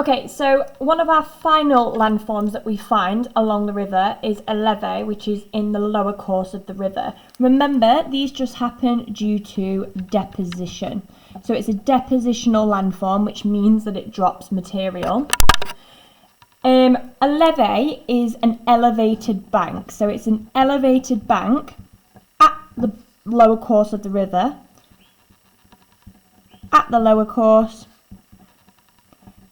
Okay, so one of our final landforms that we find along the river is a levee, which is in the lower course of the river. Remember, these just happen due to deposition. So it's a depositional landform, which means that it drops material. A levee is an elevated bank. So it's an elevated bank at the lower course of the river. At the lower course.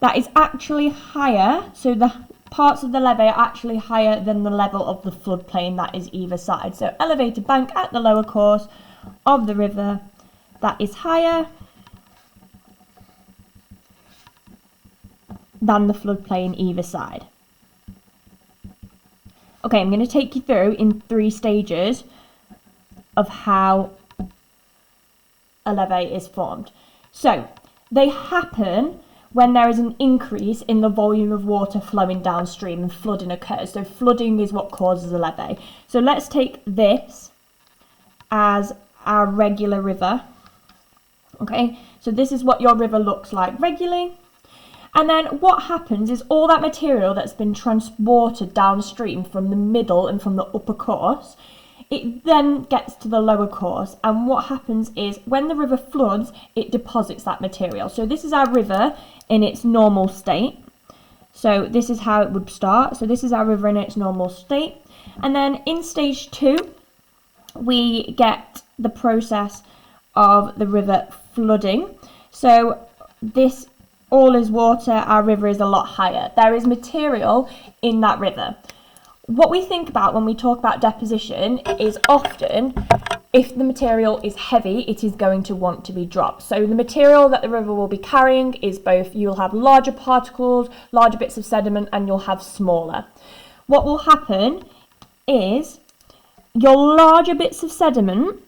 That is actually higher, so the parts of the levee are actually higher than the level of the floodplain that is either side. So elevated bank at the lower course of the river that is higher than the floodplain either side. Okay, I'm going to take you through in 3 stages of how a levee is formed. So they happen when there is an increase in the volume of water flowing downstream and flooding occurs. So flooding is what causes a levee. So let's take this as our regular river. Okay, so this is what your river looks like regularly. And then what happens is all that material that's been transported downstream from the middle and from the upper course, it then gets to the lower course, and what happens is when the river floods, it deposits that material. So this is our river in its normal state. So this is how it would start. So this is our river in its normal state. And then in stage 2, we get the process of the river flooding. So this all is water, our river is a lot higher. There is material in that river. What we think about when we talk about deposition is often if the material is heavy, it is going to want to be dropped. So the material that the river will be carrying is both, you'll have larger particles, larger bits of sediment, and you'll have smaller. What will happen is your larger bits of sediment,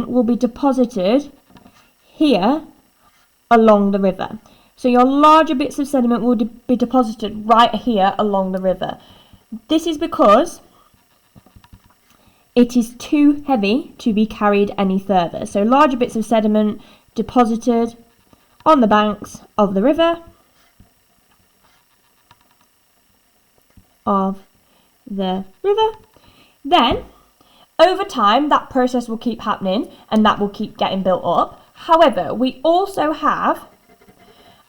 will be deposited here along the river. So your larger bits of sediment will be deposited right here along the river. This is because it is too heavy to be carried any further. So larger bits of sediment deposited on the banks of the river. Then, over time, that process will keep happening and that will keep getting built up. However, we also have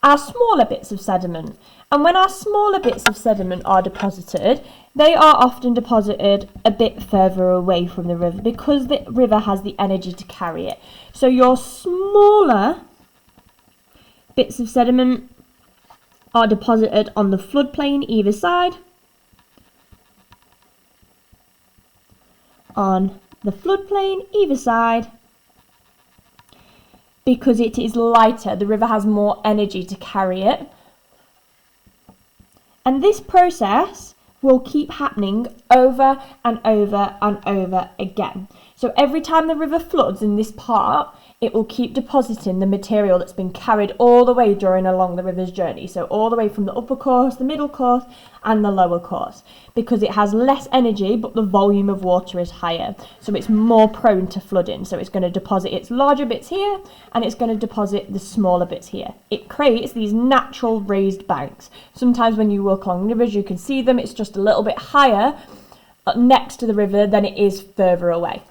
our smaller bits of sediment. And when our smaller bits of sediment are deposited, they are often deposited a bit further away from the river because the river has the energy to carry it. So your smaller bits of sediment are deposited on the floodplain either side. On the floodplain either side. Because it is lighter, the river has more energy to carry it. And this process will keep happening over and over and over again. So every time the river floods in this part, it will keep depositing the material that's been carried all the way along the river's journey. So all the way from the upper course, the middle course, and the lower course. Because it has less energy, but the volume of water is higher. So it's more prone to flooding. So it's going to deposit its larger bits here, and it's going to deposit the smaller bits here. It creates these natural raised banks. Sometimes when you walk along rivers, you can see them. It's just a little bit higher next to the river than it is further away.